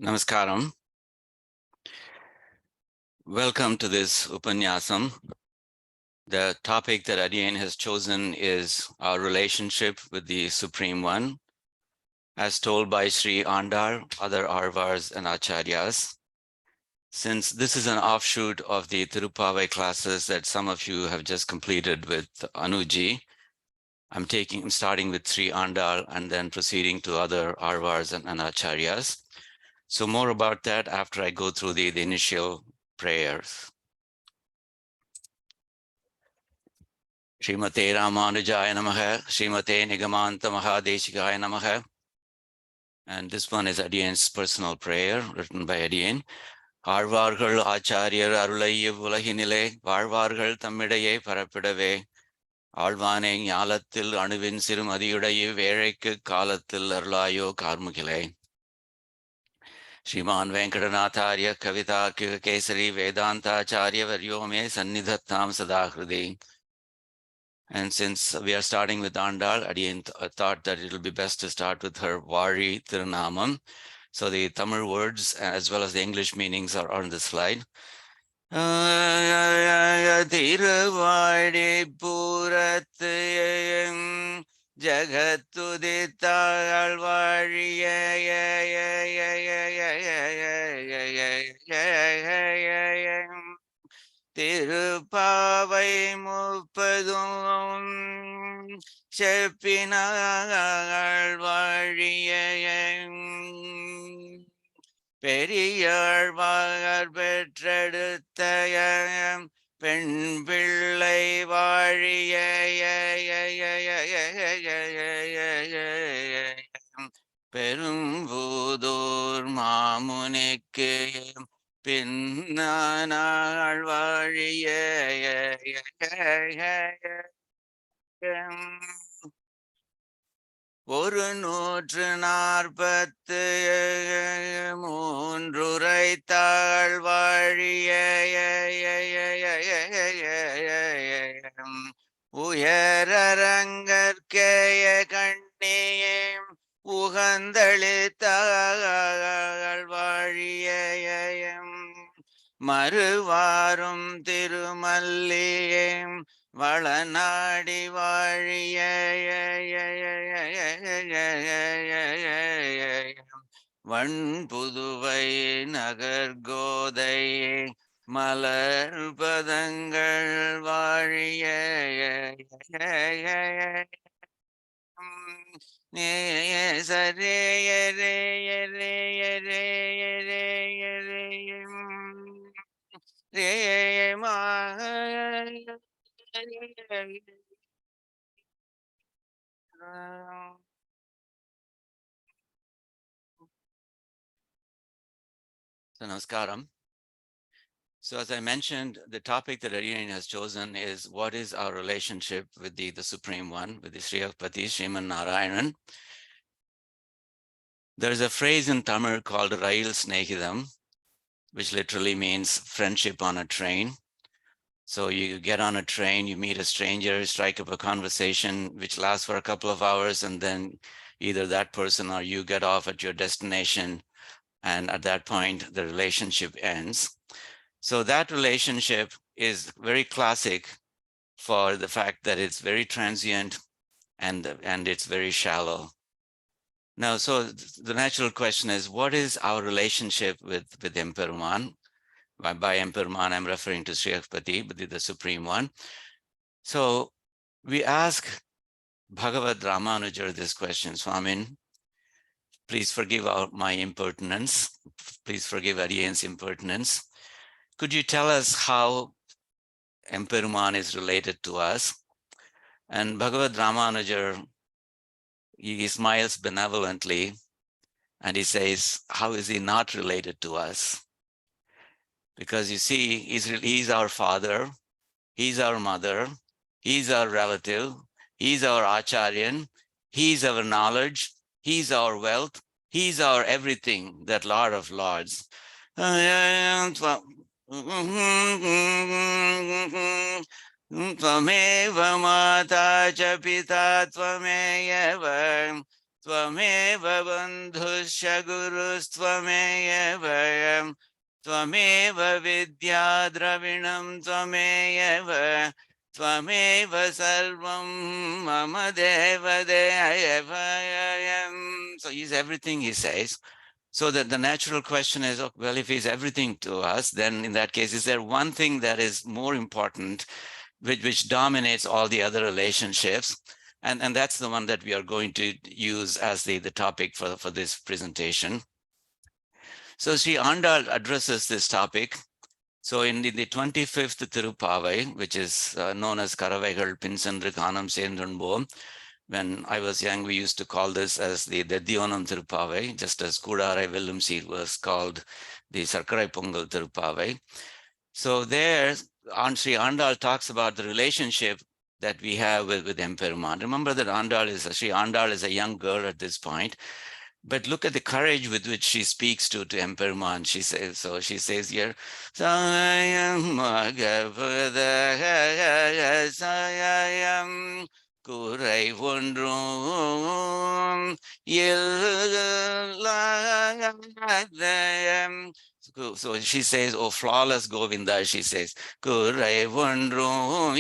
Namaskaram. Welcome to this Upanyasam. The topic that Adiyan has chosen is our relationship with the Supreme One, as told by Sri Andal, other Azhvars and Acharyas. Since this is an offshoot of the Tirupavai classes that some of you have just completed with Anuji, I'm starting with Sri Andal and then proceeding to other Azhvars and Acharyas. So more about that after I go through the initial prayers. Srimate Ramanujaya Namaha, Srimate Nigamanta Mahadeshikaya Namaha. And this one is Adiyan's personal prayer written by Adiyan. Arvargal Acharyar Arulaiya Vulahinile, Varvargal Tamidaye Parapidave, Alvane Yalatil Anuvin Sirumadiyudaye Verek Kalatil Arlayo Karmukile. Sriman Venkatanatharya Kavita Kesari Vedanta Acharya Varyome Sannidhattam Sadahrudi. And since we are starting with Andal, Adiyan thought that it will be best to start with her Vari Tirunamam. So the Tamil words as well as the English meanings are on the slide. Tiruvadi Puratayam Jagatudita Alvari Tirupavai Mupadum Shepinagal Variyayam Periyar Vagar Petradutayam Pen Pillai Variyayam Perumvudur Mamunikayam Pinnanar Variyayam ஒரு 143 உரைத்தாள் வாழிய உயரரங்கற்கேய கண்ணியம் உகந்தளித்தாள் வாழியம் மறுவாரும் திருமல்லியம் வளநாடி வாழிய வண்புதுவை நகர்கோதை மலர்பதங்கள் வாழிய So, Namaskaram. So as I mentioned, the topic that Adiyan has chosen is what is our relationship with the Supreme One, with the Sriyapati, Sriman Narayanan. There's a phrase in Tamil called Rail Snehidam, which literally means friendship on a train. So you get on a train, you meet a stranger, strike up a conversation, which lasts for a couple of hours, and then either that person or you get off at your destination. And at that point, the relationship ends. So that relationship is very classic for the fact that it's very transient and it's very shallow. Now, so the natural question is, what is our relationship with Emperuman? By Emperuman, I'm referring to Sriyapati, the Supreme One. So we ask Bhagavad Ramanujar this question, Swamin, please forgive my impertinence. Please forgive Adiyan's impertinence. Could you tell us how Emperuman is related to us? And Bhagavad Ramanujar, he smiles benevolently and he says, how is he not related to us? Because you see, he's our father, he's our mother, he's our relative, he's our acharyan, he's our knowledge, he's our wealth, he's our everything, that Lord of Lords. Tvameva mata cha pita tvameyeva Tvameva bandhusya gurustvameva Tvameva vidya dravinam tvameva Tvameva sarvam mama deva devayam. So he's everything, he says. So that the natural question is, oh, well, if he's everything to us, then in that case, is there one thing that is more important, which dominates all the other relationships? And that's the one that we are going to use as the topic for this presentation. So Sri Andal addresses this topic. So in the 25th Tirupavai, which is known as Karavaigal Pinsandru Kanam Sendranbo, when I was young, we used to call this as the Dhyonam Tirupavai, just as Kudarai Vellum Seed was called the Sarkarai Pongal Tirupavai. So there, Sri Andal talks about the relationship that we have with Emperuman. Remember that Sri Andal is a young girl at this point. But look at the courage with which she speaks to Emperuman. She says, so she says here, Kurai Wundrum So she says, oh, flawless Govinda, she says, Kurai Wundrum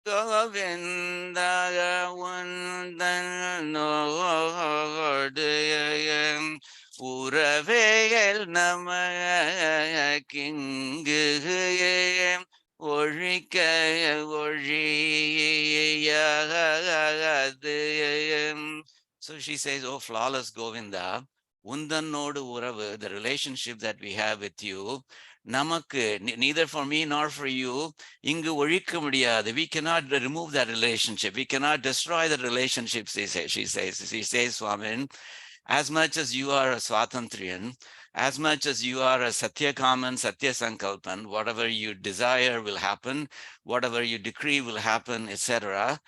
Govinda Wundanordayam Uravel Nama Kingayam Orikaya Oriyadayam. So she says, oh, flawless Govinda, Undannodu Uravu, the relationship that we have with you, Namakku, neither for me nor for you, Ingu Orikka Mudiyadu, we cannot remove that relationship. We cannot destroy the relationship, she says. She says, Swamin, as much as you are a Swatantriyan, as much as you are a Satyakaman, Satya Sankalpan, whatever you desire will happen, whatever you decree will happen, etc.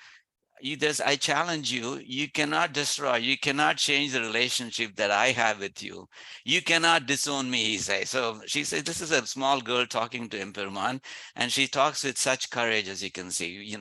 I challenge you, you cannot destroy, you cannot change the relationship that I have with you. You cannot disown me, he says. So she says, this is a small girl talking to Emperuman, and she talks with such courage, as you can see.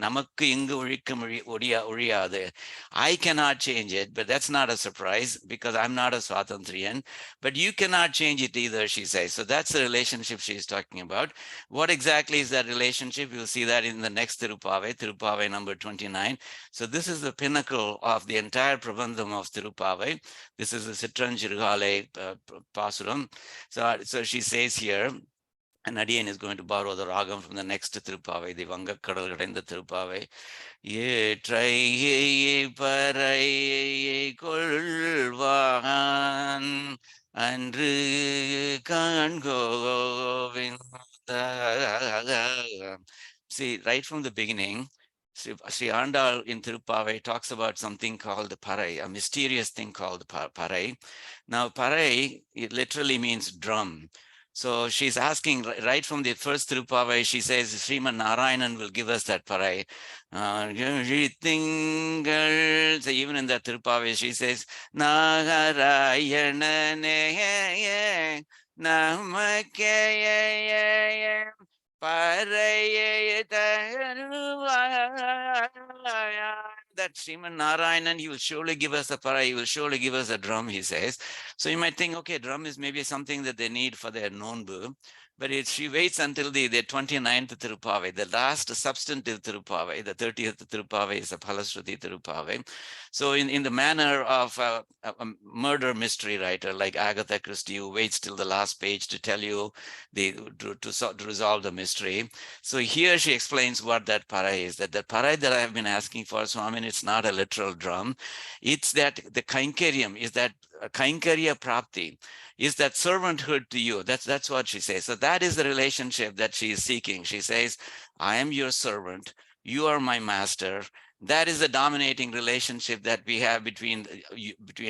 I cannot change it, but that's not a surprise because I'm not a Swatantriyan, but you cannot change it either, she says. So that's the relationship she's talking about. What exactly is that relationship? You'll see that in the next Tirupavai number 29. So this is the pinnacle of the entire Prabandham of Tirupavai. This is the Sitranjirgale Pasuram. So she says here, and Adiyan is going to borrow the ragam from the next Tirupavai, the Vangakadal Kadenda Tirupavai. Ye trai parai kolvan andru kan govinda. See, right from the beginning, Sri Andal in Tirupavai talks about something called the parai, a mysterious thing called parai. Now, parai, it literally means drum. So she's asking right from the first Tirupavai, she says, Sriman Narayanan will give us that parai. So even in that Tirupavai, she says, Narayanane Namake that Sriman Narayanan, he will surely give us a para, he will surely give us a drum, he says. So you might think, okay, drum is maybe something that they need for their nonbu, but she waits until the 29th Tirupavai, the last substantive Tirupavai, the 30th Tirupavai is a Phalashruti Tirupavai. So in the manner of a murder mystery writer like Agatha Christie, who waits till the last page to tell you to resolve the mystery. So here she explains what that para is, that the para that I have been asking for, Swamin, it's not a literal drum. It's that the kainkariam is that kainkarya prapti, is that servanthood to you. That's what she says. So that is the relationship that she is seeking. She says, I am your servant, you are my master. That is the dominating relationship that we have between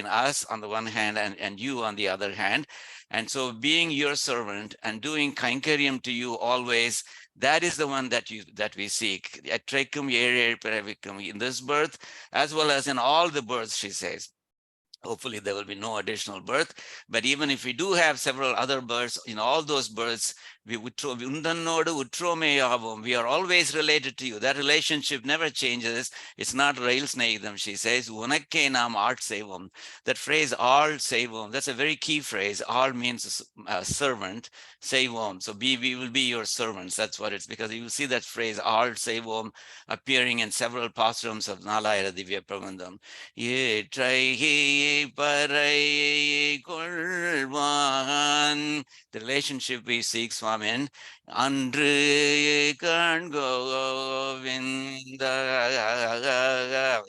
us on the one hand and you on the other hand. And so being your servant and doing kainkariam to you always, that is the one that we seek. In this birth, as well as in all the births, she says. Hopefully there will be no additional birth. But even if we do have several other births, in all those births, we are always related to you. That relationship never changes. It's not rails naidam, she says. Unakke nam art sevam. That phrase, all sevam, that's a very key phrase. All means servant, sevam. So we will be your servants. That's what it's, because you will see that phrase, all sevam, appearing in several pasurams of Nalayana Divya Prabandham. ஏற்றை பறை கொள்வான். The relationship we seek, Swamin. அன்று காண்கோவிந்த.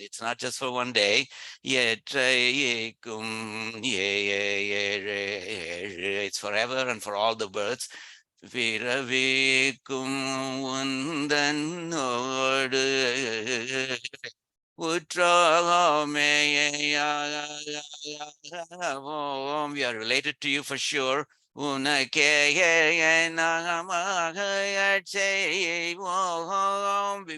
It's not just for one day. ஏற்றைக்கும் it's forever and for all the births. பிறவிக்கும் உந்தன்னோடு we are related to you for sure. We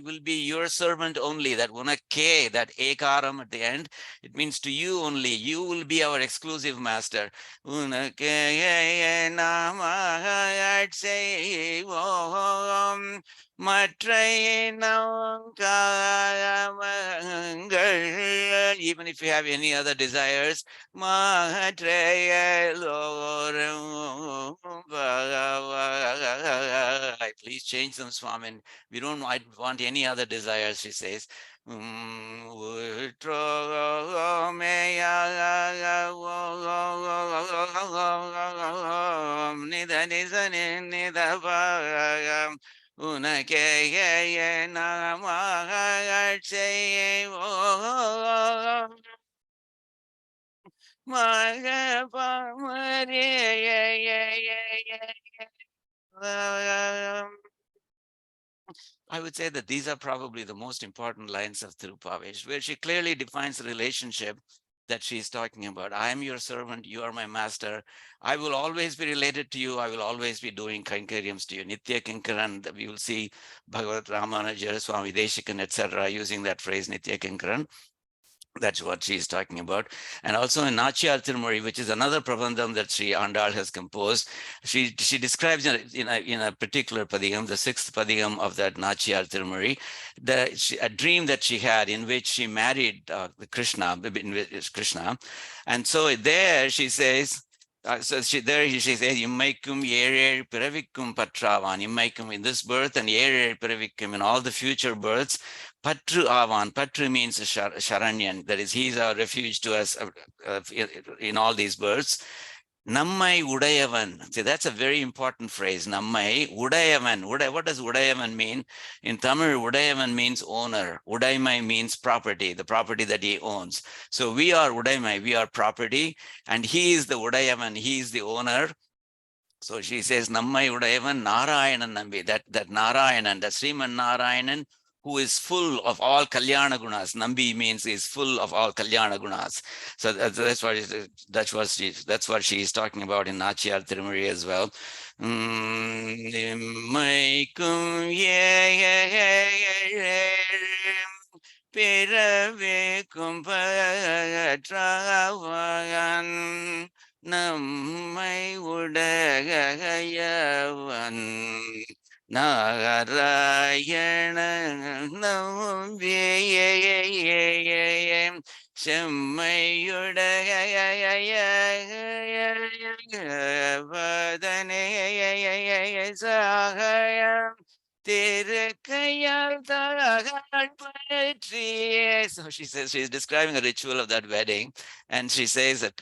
will be your servant only. That unake, that ekaram at the end, it means to you only. You will be our exclusive master. Even if you have any other desires, please change them, Swamin. We don't want any other desires, she says. I would say that these are probably the most important lines of Thirupavesh, where she clearly defines the relationship that she's talking about. I am your servant, you are my master. I will always be related to you. I will always be doing kainkariams to you. Nitya Kinkaran, we will see Bhagavad Ramanujara, Swami Deshikan, etc., using that phrase, Nitya Kinkaran. That's what she's talking about. And also in Nachiyar Tirumari, which is another Prabandham that Sri Andal has composed, she describes in a particular Padigam, the sixth Padigam of that Nachiyar Tirumari, a dream that she had in which she married Krishna. And so there she says, she says, Imaikum Yere Piravikum Patravan, Imaikum in this birth and Yere Piravikum in all the future births. Patru Avan. Patru means Sharanyan. That is, he is our refuge to us in all these births. Nammai Udayavan. See, that's a very important phrase. Nammai Udayavan. What does Udayavan mean? In Tamil, Udayavan means owner. Udaimai means property, the property that he owns. So we are Udaimai, we are property, and he is the Udayavan, he is the owner. So she says, Nammai Udayavan Narayanan Nambi, that Narayanan, that Sriman Narayanan, who is full of all kalyANa guNAs. Nambi means is full of all kalyANa guNAs. So that's what she is talking about in Nachiyar Tirumari as well. பிறவிக்கும் பற்றாவன் நம்மை உடையவன் நாராயண நம்பியே செம்மையுடைய வதனே சாகயம் திருக்கையால் தாழ் பற்றியே. So she says, she's describing a ritual of that wedding, and she says that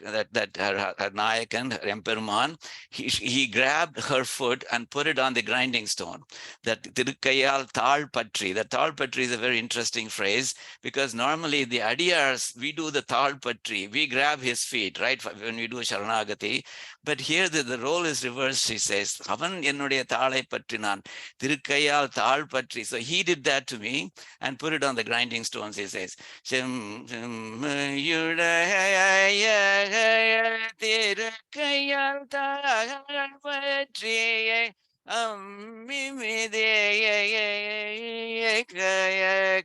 her Nayakan, her Emperman, he grabbed her foot and put it on the grinding stone. That Tirukkayal Tal Patri. The Tal Patri is a very interesting phrase, because normally the Adiyars, we do the Tal Patri, we grab his feet, right, when we do Sharanagati. But here the role is reversed, she says. Avan ennuடைய தாளை பற்றினான், திருக்கையால் தாள் பற்றி. So he did that to me and put it on the grinding stones, he says. திருக்கையால் தாள் பற்றியே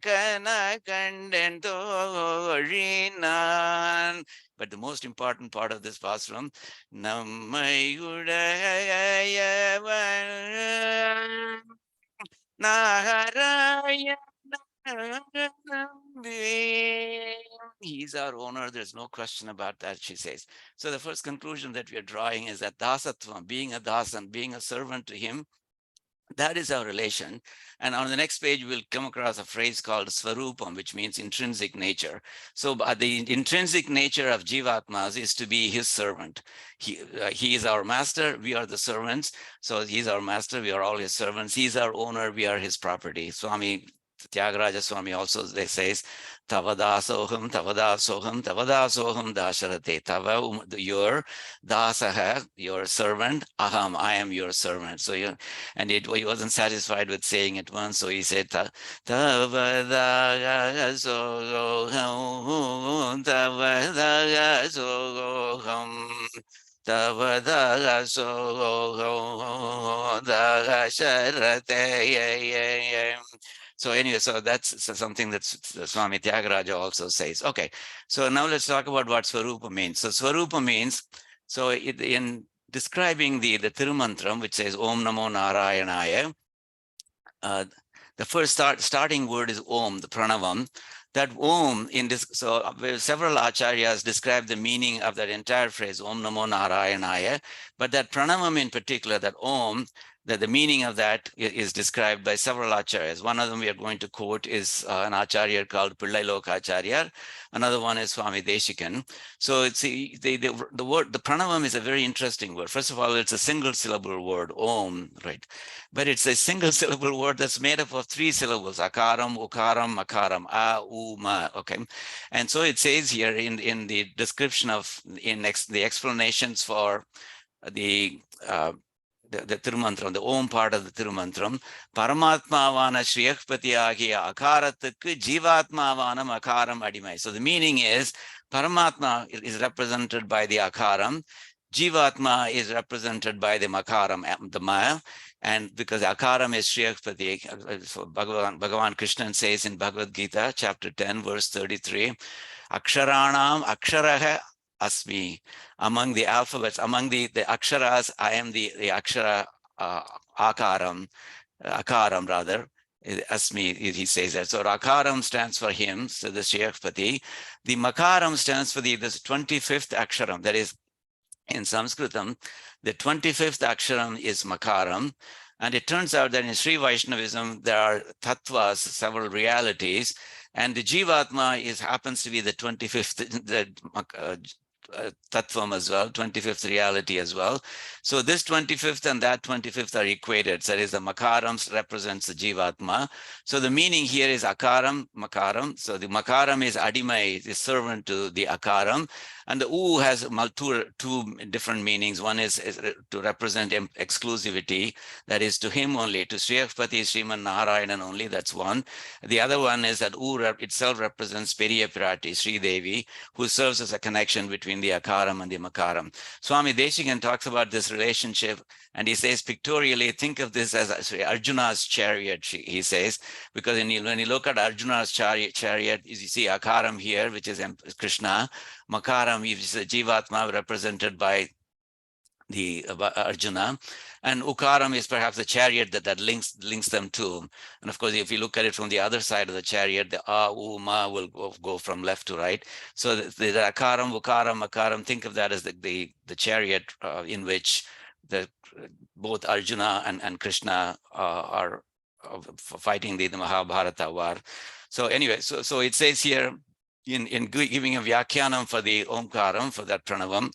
கன கண்டன் தோழினான். But the most important part of this pasuram, Nammayudaya Narayana. He's our owner. There's no question about that, she says. So the first conclusion that we are drawing is that dasatvam, being a dasan, being a servant to him, that is our relation. And on the next page, we'll come across a phrase called svarupam, which means intrinsic nature. So the intrinsic nature of jeevatmas is to be his servant. He is our master, we are the servants. So he's our master, we are all his servants. He's our owner, we are his property. Swami Tyagaraja Swami also says, Tavadasoham, Tavadasoham, Tavadasoham dasharate. Tava, your dasaha, your servant, aham, I am your servant. So and he wasn't satisfied with saying it once, so he said, Tavadasoham, Tavadasoham. So anyway, so that's something that Swami Tyagaraja also says. Okay, so now let's talk about what Svarupa means. So Svarupa means, so in describing the Tirumantram, which says Om Namo Narayanaya, the first starting word is Om, the Pranavam. That Om in this, so several acharyas describe the meaning of that entire phrase, Om Namo Narayanaya, but that Pranavam in particular, that Om, that the meaning of that is described by several acharyas. One of them we are going to quote is an acharya called Pillailoka Acharya. Another one is Swami Deshikan. So it's the word, the Pranavam is a very interesting word. First of all, it's a single syllable word, Om, right? But it's a single syllable word that's made up of 3 syllables, akaram, ukaram, makaram, a, u, ma, okay? And so it says here in the description of, the explanations for the Tirumantram, the Om part of the Tirumantram, Paramatmavana Shriyakpati Agiya Akaratukku Jeevatmavanam Akaram Adimai. So the meaning is, Paramatma is represented by the Akaram, Jeevatma is represented by the Makaram, the Maya, and because Akaram is Shriyakpati, so Bhagavan Krishna says in Bhagavad Gita, chapter 10, verse 33, Aksharanam Aksharaha Asmi. Among the alphabets, among the aksharas, I am the akshara akaram rather, Asmi, he says that. So akaram stands for him, so the Shriyakpati. The makaram stands for this 25th aksharam, that is in Sanskritam, the 25th aksharam is makaram. And it turns out that in Sri Vaishnavism, there are tattvas, several realities, and the Jeevatma happens to be the 25th, tattvam as well, 25th reality as well. So this 25th and that 25th are equated. So that is the makaram represents the Jeevatma. So the meaning here is akaram, makaram. So the makaram is adimai, is servant to the akaram. And the U has two different meanings. One is to represent exclusivity, that is to him only, to Sriyakpati, Sriman Narayanan only, that's one. The other one is that U itself represents Periya Pirati, Sri Devi, who serves as a connection between the akaram and the makaram. Swami Deshikan talks about this relationship, and he says pictorially, think of this as Arjuna's chariot, he says, because when you look at Arjuna's chariot, you see akaram here, which is Krishna. Makaram is a Jeevatma represented by the Arjuna, and Ukaram is perhaps the chariot that links them to. And of course, if you look at it from the other side of the chariot, the A, U, Ma will go from left to right. So the Akaram, Ukaram, Makaram, think of that as the chariot in which both Arjuna and Krishna are fighting the Mahabharata war. So anyway, so it says here, in giving a Vyakyanam for the Omkaram, for that Pranavam,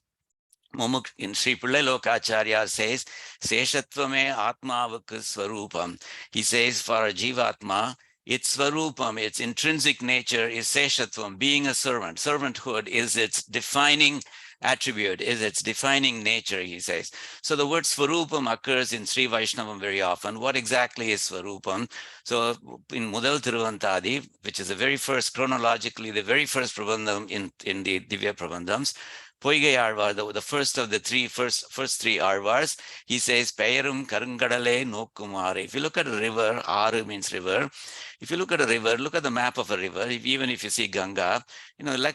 in Sri Pillailoka Acharya says, Seshatvame Atmavaka Svarupam. He says for a Jeevatma, its Svarupam, its intrinsic nature is Seshatvam, being a servant. Servanthood is its defining attribute, is its defining nature, he says. So the word Svarupam occurs in Sri Vaishnavam very often. What exactly is Svarupam? So in Mudal Tiruvantadi, which is the very first, chronologically, the very first Prabandham in the Divya Prabandhams, Poigai Arvar, the first of the first three Arvars, he says, Peyarum Karungadale no Kumare. If you look at a river, Aru means river, If you look at a river, look at the map of a river, even if you see Ganga,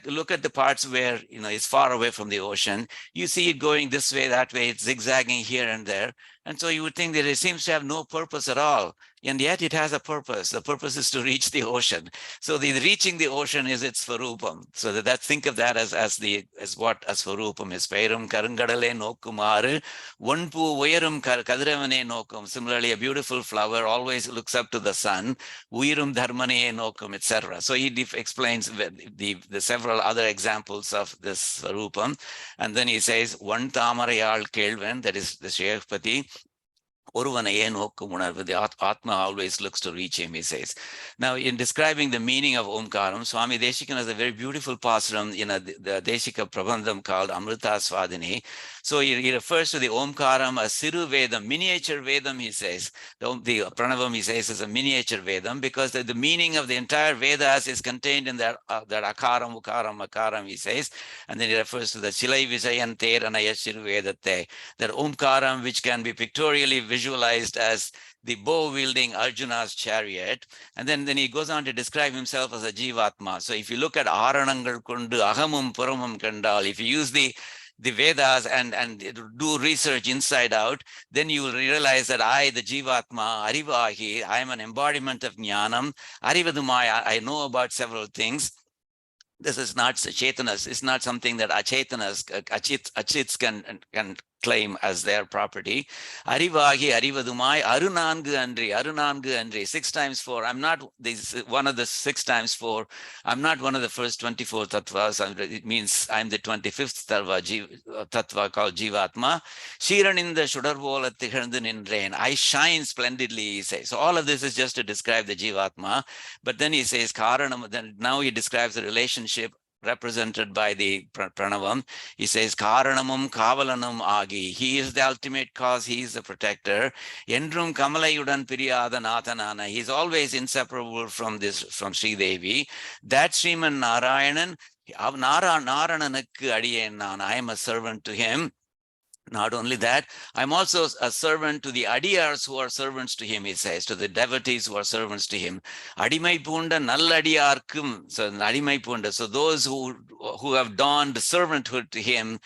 look at the parts where, it's far away from the ocean. You see it going this way, that way, it's zigzagging here and there. And so you would think that it seems to have no purpose at all. And yet it has a purpose. The purpose is to reach the ocean. So the reaching the ocean is its svarupam. So think of that as what a svarupam is. Pairum karungadale nokkumaru, vanpu uyarum kadiravane nokkum. Similarly, a beautiful flower always looks up to the sun. Uyirum dharmane nokkum, etc. So he explains the several other examples of this svarupam. And then he says, one tamarayal kelvan, that is the Shayapati, the Atma always looks to reach him, he says. Now, in describing the meaning of Omkaram, Swami Deshikan has a very beautiful pasuram in the Deshika Prabandham called Amrita Swadhini. So he refers to the Omkaram as Siru Vedam, miniature Vedam, he says. The Pranavam, he says, is a miniature Vedam because the meaning of the entire Vedas is contained in that Akaram, Ukaram, Makaram, he says. And then he refers to the Chilai Vijayan Teranaya Siru Vedate, that Omkaram, which can be pictorially visualized as the bow-wielding Arjuna's chariot. And then he goes on to describe himself as a jeevatma. So if you look at Aranangal Kundu, Ahamum Puramam Kandal, if you use the Vedas and do research inside out, then you will realize that I, the Jivatma, Arivahi, I am an embodiment of Jnanam. Arivadumaya, I know about several things. This is not Chetanas. It's not something that Achetanas, Achits can claim as their property. Arivahi, Arivadumai, Arunangu Andri, 6 times 4. I'm not one of the 6 times 4. I'm not one of the first 24 tattvas. It means I'm the 25th tattva called Jivatma. Shiraninda Shudarvola Tiharndin rain. I shine splendidly, he says. So all of this is just to describe the Jivatma. But then he says, Karanam, then now he describes the relationship represented by the Pranavam. He says, Karanamum Kavalanam Agi. He is the ultimate cause. He is the protector. Endrum Kamalayudan Piriyada Nathanana. He's always inseparable from Sri Devi. That Sriman Narayanan, Narayananakku Adiyen. I am a servant to him. Not only that, I'm also a servant to the adiyars who are servants to him, he says, to the devotees who are servants to him. Adimai punda nalladiyarkum. So adimai punda. So those who have donned servanthood to him,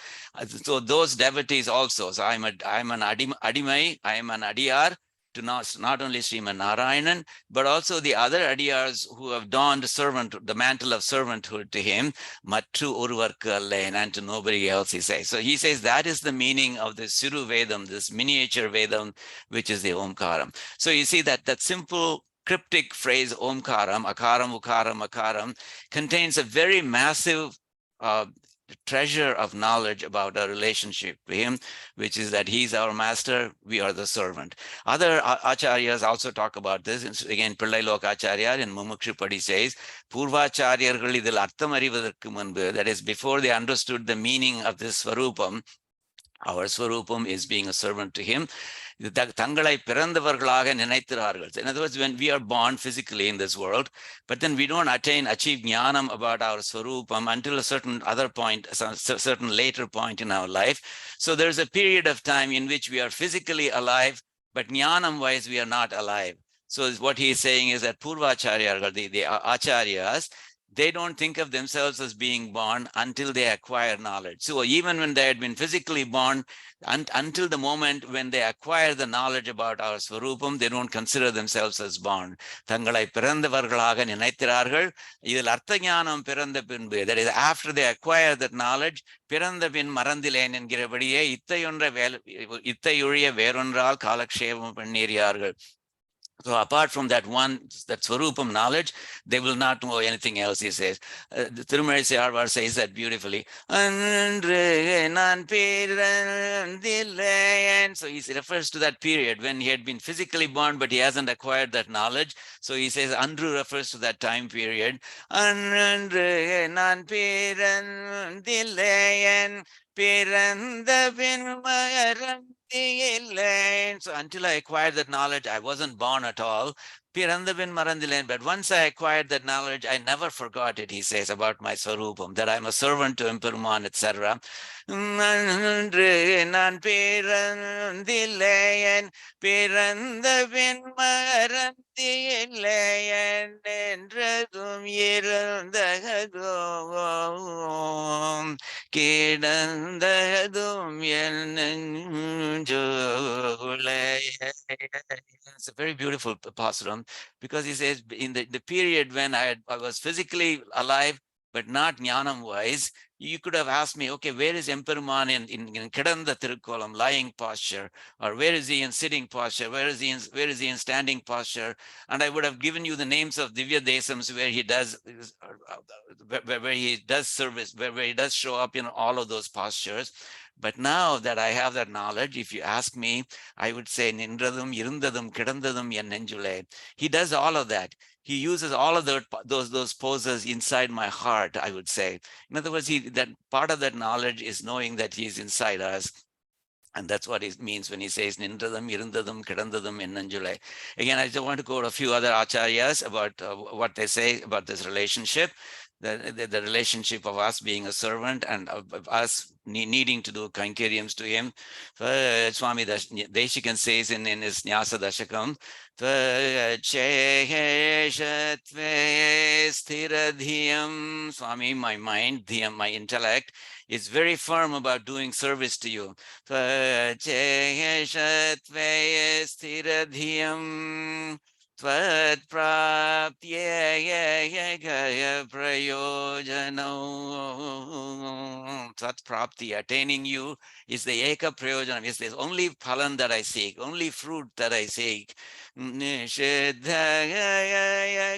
so those devotees also. So I'm an adimai, I am an adiyar to not only Sriman Narayanan, but also the other adiyars who have donned the mantle of servanthood to him, Mattu Uruvarku Allain, and to nobody else, he says. So he says that is the meaning of the Siru Vedam, this miniature Vedam, which is the Omkaram. So you see that simple cryptic phrase Omkaram, Akaram, Ukaram, Makaram, contains a very massive treasure of knowledge about our relationship to him, which is that he's our master, we are the servant. Other acharyas also talk about this. Again, Pillai Lokacharya in Mumukshupadi says, Purvacharyargal idil artham arivadarkku munbu, that is, before they understood the meaning of this svarupam, our svarupam is being a servant to him. தங்களை பிறந்தவர்களாக நினைக்கிறார்கள். In other words, when we are born physically in this world, but then we don't achieve jnanam about our svarupam until a certain other point, a certain later point in our life. So there's a period of time in which we are physically alive, but jnanam wise we are not alive. So what he is saying is that Purvacharya, the acharyas, they don't think of themselves as being born until they acquire knowledge. So even when they had been physically born, until the moment when they acquire the knowledge about our svarupam, they don't consider themselves as born. தங்களை பிறந்தவர்களாக நினைக்கிறார்கள். இதில் அர்த்த ஞானம் பிறந்த பின்பு, that is, after they acquire that knowledge, பிறந்த பின் மறந்திலேன் என்கிறபடியே இத்தையொழிய வேறொன்றால் காலக்ஷேபம் பண்ணீர்கள். So apart from that svarupam knowledge, they will not know anything else, he says. The thirumeni Azhvars says that beautifully. So he refers to that period when he had been physically born, but he hasn't acquired that knowledge. So he says Andru refers to that time period. So until I acquired that knowledge, I wasn't born at all. Pirandavin Marandilen, but once I acquired that knowledge, I never forgot it, he says, about my svarupam, that I'm a servant to Emperuman, etc. நான் பிறந்தில்லையன் பிறந்தபின் மறந்தில்லையன் என்றதும் இருந்ததும் கிடந்ததும் என் நெஞ்சுளே. It's a very beautiful pasuram, because he says in the period when I was physically alive, but not jnanam wise, you could have asked me, okay, where is Emperuman in Kedanda Tirukolam, lying posture, or where is he in sitting posture, where is he in standing posture? And I would have given you the names of Divya Desams where he does where he does service, where he does show up in all of those postures. But now that I have that knowledge, if you ask me, I would say Nindradum, Irundadum, Kidandadum, Yan Nenjule. He does all of that. He uses all of those poses inside my heart, I would say. In other words, that part of that knowledge is knowing that he's inside us. And that's what it means when he says Nindradam, Irundadam, Kidandadam, Ennanjule. Again, I just want to quote a few other acharyas about what they say about this relationship. The relationship of us being a servant and of us needing to do kainkariams to him. Swami Deshikan says in his Nyasa Dashakam, Swami, my mind, my intellect is very firm about doing service to you. Tatprapti, attaining you is the eka prayojanam, is the only phalan that I seek, only fruit that I seek. Nishidhaya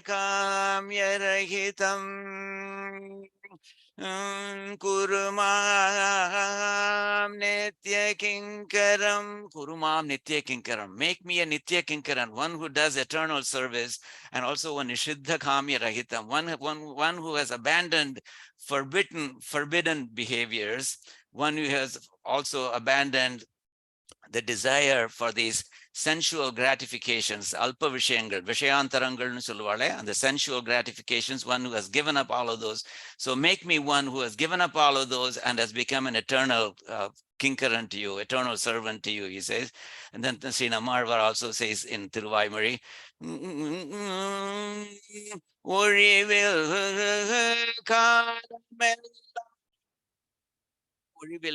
kamya rahitam Kurumam Nitya Kinkaram. Kurumam Nitya Kinkaram. Make me a Nitya Kinkaram, one who does eternal service, and also one Nishiddha Kamya Rahitam, one who has abandoned forbidden behaviors, one who has also abandoned the desire for these sensual gratifications, alpa vishayangal, vishayantarangal nu solluvale, and the sensual gratifications, one who has given up all of those. So make me one who has given up all of those and has become an eternal kinkaran to you, eternal servant to you, he says. And then Sri Namarvar also says in Thiruvaimari,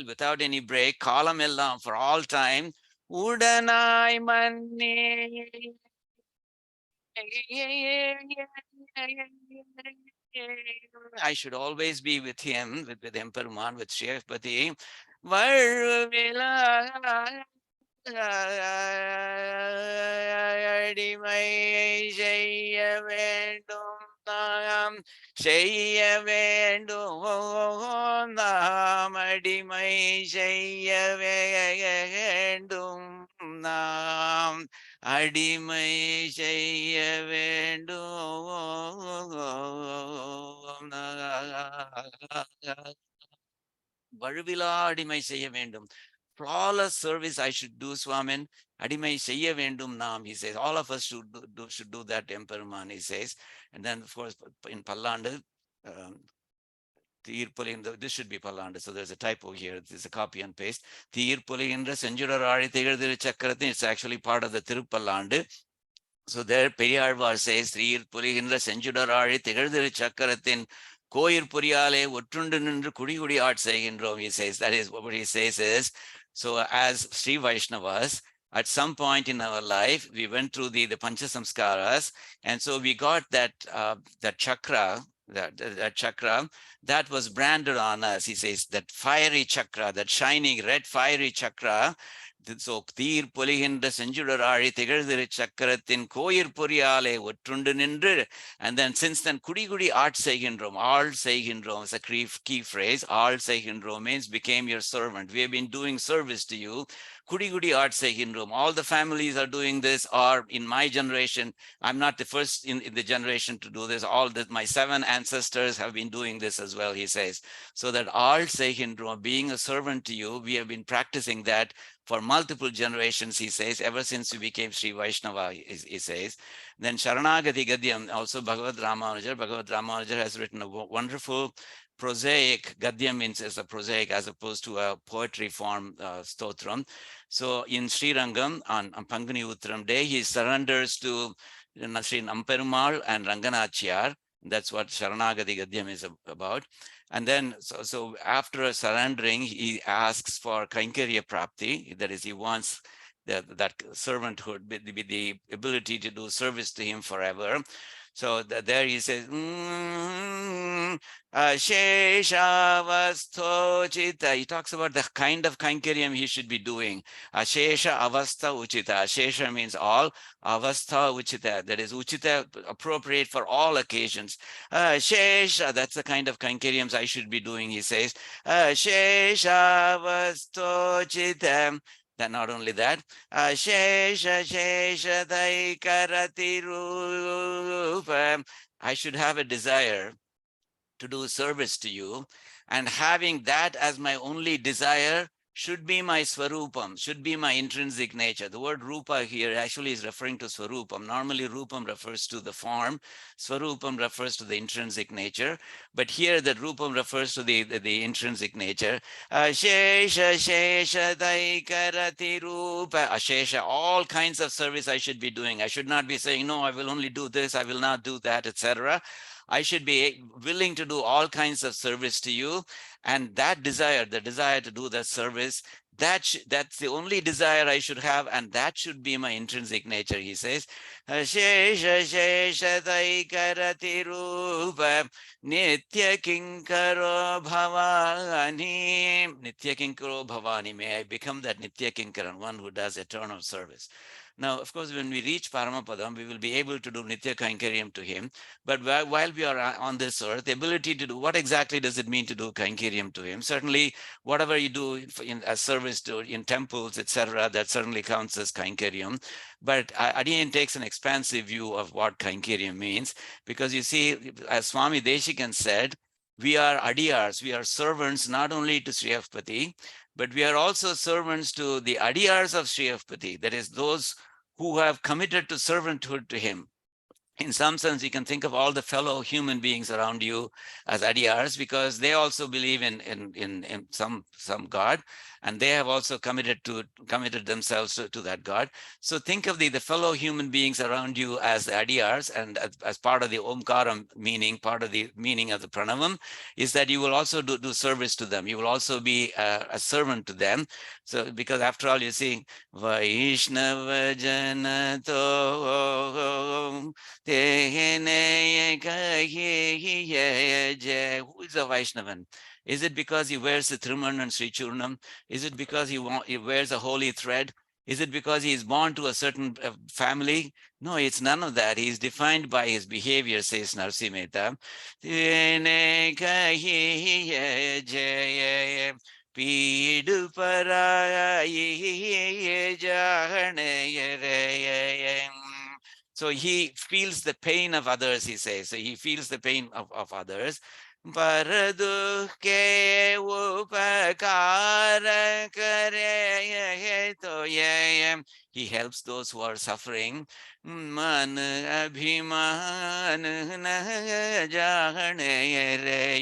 without any break, kalam ellam, for all time. Udanai manne. I should always be with him, with Emperuman, with Shriapati. அடிமை செய்ய வேண்டும் நாம் செய்ய வேண்டும் நாம் அடிமை செய்ய வேண்டும் நாம் அடிமை செய்ய வேண்டும் வழுவிலா அடிமை செய்ய வேண்டும். Flawless service I should do, Swamin. Adimai seyya vendum nam, he says. All of us should do that, Emperuman, he says. And then, of course, in Pallanda, this should be Pallanda, so there's a typo here. There's a copy and paste. Thirpulinda Senjurarari Tigadiri Chakratin, it's actually part of the Tirupallanda. So there, Periyalvar says, Thirpulinda Senjurarari Tigadiri Chakratin. Koyir Puriyale, Utrundu Nindru Kudi Kudi Art Sayindrom, he says. That is what he says is, so as Sri Vaishnavas, at some point in our life, we went through the Panchasamskaras, and so we got that chakra, that chakra that was branded on us. He says that fiery chakra, that shining red fiery chakra. So Thir Pulihinda Senjurarari Tigadiri Chakratin Koyir Puriyale Utrundu Nindru. And then since then, Kudi Kudi Art Sayindrom, all Sayindrom is a key phrase. All Sayindrom means became your servant. We have been doing service to you. Kudi Kudi Art Sayindrom. All the families are doing this, or in my generation, I'm not the first in the generation to do this. My 7 ancestors have been doing this as well, he says. So that all Sayindrom, being a servant to you, we have been practicing that for multiple generations, he says, ever since we became Sri Vaishnava, he says. Then Sharanagati Gadyam, also Bhagavad Ramanuja has written a wonderful prosaic, Gadyam means as a prosaic as opposed to a poetry form stotram. So in Sri Rangam, on Pangani Uttram Day, he surrenders to Sri Namperumal and Ranganachiyar. That's what Sharanagati Gadyam is about. And then, so after surrendering, he asks for Kainkarya Prapti, that is, he wants that servanthood with the ability to do service to him forever. So there he says, Ashesha Chita. He talks about the kind of Kainkaryam he should be doing. Ashesha Avastha Uchita. Ashesha means all. Avastha Uchita. That is Uchita, appropriate for all occasions. Ashesha, that's the kind of Kainkaryams I should be doing, he says. Ashesha Avastha Chita. That not only that, Shesha Shesha Daikarati Rupa. I should have a desire to do service to you, and having that as my only desire should be my svarupam, should be my intrinsic nature. The word rupa here actually is referring to svarupam. Normally rupam refers to the form, svarupam refers to the intrinsic nature, but here the rupam refers to the intrinsic nature. Ashesha Shesha Daikarati Rupa. Ashesha, all kinds of service I should be doing. I should not be saying, no, I will only do this, I will not do that, etc. I should be willing to do all kinds of service to you. And that desire, the desire to do that service, that's the only desire I should have, and that should be my intrinsic nature, he says. Shesha Shesha Daikarati Rupa Nitya Kinkaro Bhavani. Nitya Kinkaro Bhavani. May I become that Nitya Kinkaran, one who does eternal service. Now, of course, when we reach Paramapadam, we will be able to do Nitya Kainkaryam to him. But while we are on this earth, the ability to do, what exactly does it mean to do Kainkaryam to him? Certainly, whatever you do in a service to in temples, etc., that certainly counts as Kainkaryam. But Adiyan takes an expansive view of what Kainkaryam means, because you see, as Swami Deshikan said, we are Adiyars, we are servants not only to Sriyapati, but we are also servants to the Adiyars of Sriyapati, that is, those who have committed to servanthood to him. In some sense, you can think of all the fellow human beings around you as Adiyars, because they also believe in some God, and they have also committed themselves to that God. So think of the fellow human beings around you as the Adiyars, and as part of the Omkaram meaning, part of the meaning of the Pranavam is that you will also do service to them. You will also be a servant to them. So because after all, you see, Vaishnava Janato. Who is a Vaishnavan? Is it because he wears the thirumeni and Sri Churnam? Is it because he wears a holy thread? Is it because he is born to a certain family? No, it's none of that. He is defined by his behavior, says Narsi Mehta. So he feels the pain of others, he says. So he feels the pain of others. He helps those who are suffering. He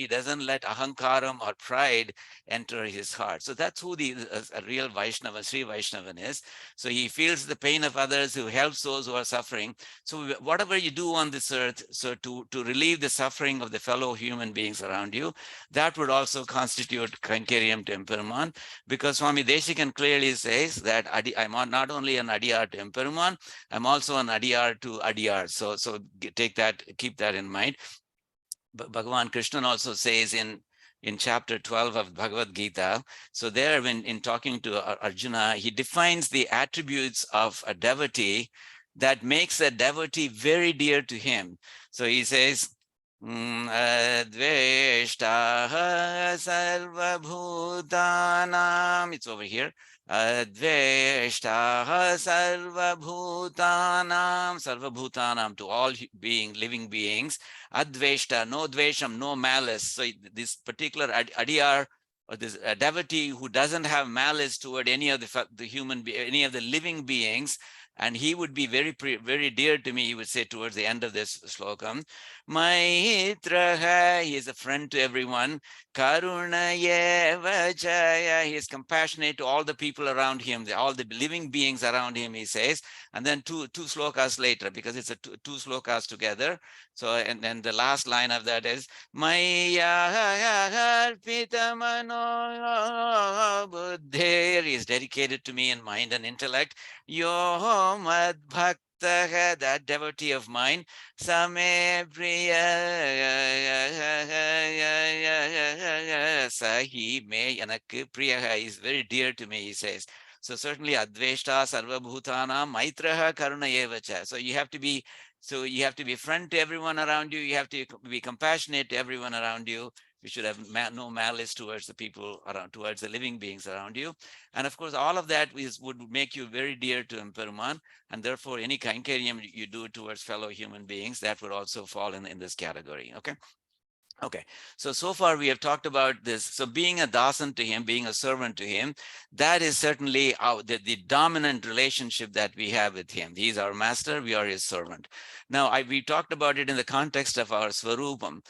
doesn't let ahankaram or pride enter his heart. So that's who a real Vaishnava, Sri Vaishnavan is. So he feels the pain of others, who helps those who are suffering. So whatever you do on this earth, so to relieve the suffering of the fellow human beings around you, that would also constitute Kainkaryam to Emperuman, because Swami Deshikan clearly says that I'm not only an Adiyar to Emperuman, I'm also an Adiyar to Adiyar. So keep that in mind. Bhagavan Krishna also says in chapter 12 of Bhagavad Gita, so there when in talking to Arjuna, he defines the attributes of a devotee that makes a devotee very dear to him. So he says, Adveshta sarvabhutanam, it's over here. Adveshta sarvabhutanam, to all living beings. Adveshta, no dvesham, no malice. So this particular Adiyar or this a devotee who doesn't have malice toward any of any of the living beings, and he would be very dear to me. He would say towards the end of this slokam, Maitraha, he is a friend to everyone. Karunayeva Jaya, he is compassionate to all the people around him, all the living beings around him, he says. And then two slokas later, because it's a two slokas together. So, and then the last line of that is, Maya Pitamano Buddhir is dedicated to me in mind and intellect. Yo Mad Bhakta, that devotee of mine, Same Priya Sahi Me Yanak Priya is very dear to me, he says. So certainly Adveshta Sarva Bhutana Maitraha Karuna Evacha. So you have to be friend to everyone around you. You have to be compassionate to everyone around you. You should have no malice towards the people around, towards the living beings around you. And of course, all of that would make you very dear to Emperuman. And therefore, any kainkariam you do towards fellow human beings, that would also fall in this category. Okay. Okay, so far we have talked about this. So being a dasan to him, being a servant to him, that is certainly the dominant relationship that we have with him. He is our master, we are his servant. Now, we talked about it in the context of our svarupam,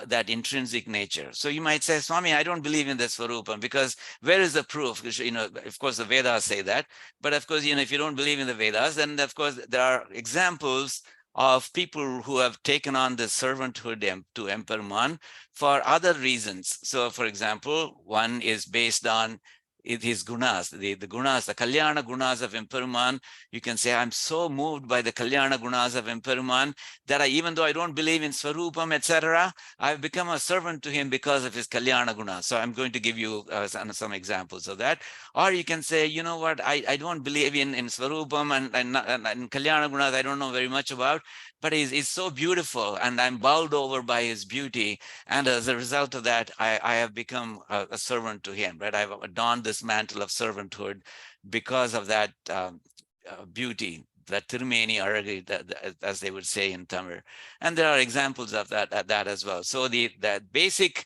that intrinsic nature. So you might say, Swami, I don't believe in the svarupam, because where is the proof? Of course, the Vedas say that. But of course, if you don't believe in the Vedas, then of course there are examples of people who have taken on the servanthood to Emperuman for other reasons. So, for example, one is based on his gunas, the gunas, the kalyANa gunas of Emperuman. You can say, I'm so moved by the kalyANa gunas of Emperuman that even though I don't believe in svarupam, etc., I've become a servant to him because of his kalyANa gunas. So I'm going to give you some examples of that. Or you can say, you know what, I don't believe in svarupam and kalyANa gunas, I don't know very much about, but he's so beautiful and I'm bowled over by his beauty. And as a result of that, I have become a servant to him, right? I've adorned this mantle of servanthood because of that beauty, that thirumeni, as they would say in Tamil. And there are examples of that as well. So that basic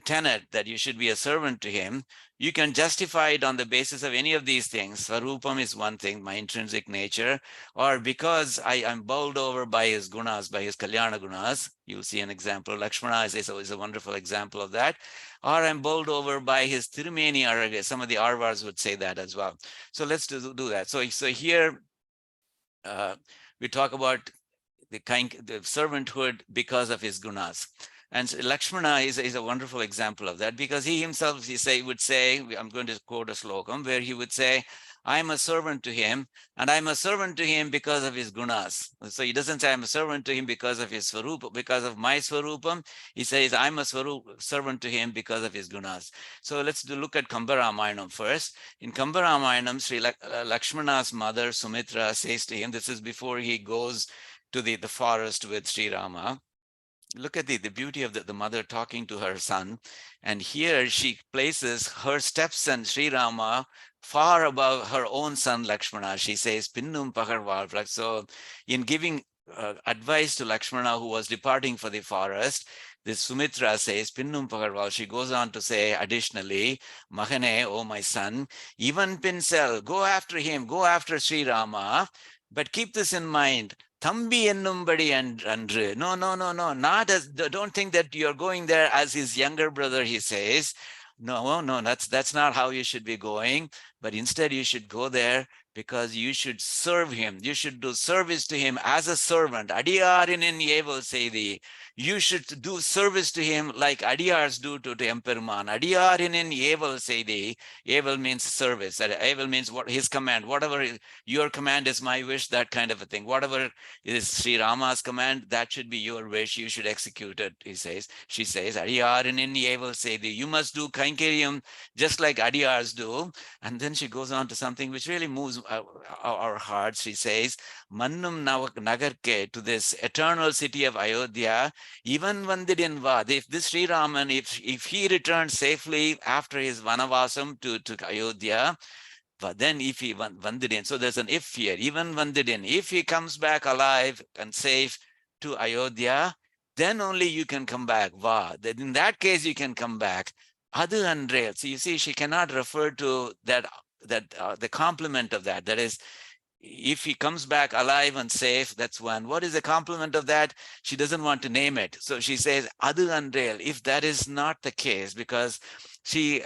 tenet that you should be a servant to him, you can justify it on the basis of any of these things. Svarupam is one thing, my intrinsic nature, or because I am bowled over by his gunas, by his kalyANa gunas. You'll see an example. Lakshmana is a wonderful example of that. Or I'm bowled over by his thirumeni arage. Some of the Azhvars would say that as well. So let's do that. So here we talk about the servanthood because of his gunas. And Lakshmana is a wonderful example of that, because he himself, would say, I'm going to quote a slokam where he would say, I'm a servant to him, and I'm a servant to him because of his gunas. So he doesn't say I'm a servant to him because of his svarupam, because of my svarupam. He says I'm a servant to him because of his gunas. So let's look at Kamba first. In Kamba Sri Lakshmana's mother Sumitra says to him, this is before he goes to the forest with Sri Rama. Look at the beauty of the mother talking to her son. And here she places her stepson, Sri Rama, far above her own son, Lakshmana. She says, Pinnum Pakarval. So in giving advice to Lakshmana, who was departing for the forest, this Sumitra says, Pinnum Pakarval. She goes on to say, additionally, Mahane, oh my son, even Pinsel, go after him, go after Sri Rama. But keep this in mind, Thambi ennumbadi and no, not as, don't think that you're going there as his younger brother, he says. No, that's not how you should be going, but instead you should go there because you should serve him. You should do service to him as a servant. Adiyarinin yeval seidi. You should do service to him like Adiyars do to Emperuman. Adiyarinin yeval seidi. Yeval means service. Yeval means what his command. Whatever your command is my wish, that kind of a thing. Whatever is Sri Rama's command, that should be your wish. You should execute it, he says. She says, Adiyarinin yeval seidi. You must do kainkariam just like Adiyars do. And then she goes on to something which really moves our hearts. She says, Mannum Nagarke, to this eternal city of Ayodhya, even Vandidin Vad, if this Sri Raman, if he returns safely after his Vanavasam to Ayodhya, but then if he Vandidin, so there's an if here, even Vandidin, if he comes back alive and safe to Ayodhya, then only you can come back. Va, in that case you can come back. Adu Andrel. So you see, she cannot refer to the complement of that. That is, if he comes back alive and safe, that's one. What is the complement of that? She doesn't want to name it. So she says, Adu Andrel. If that is not the case, because she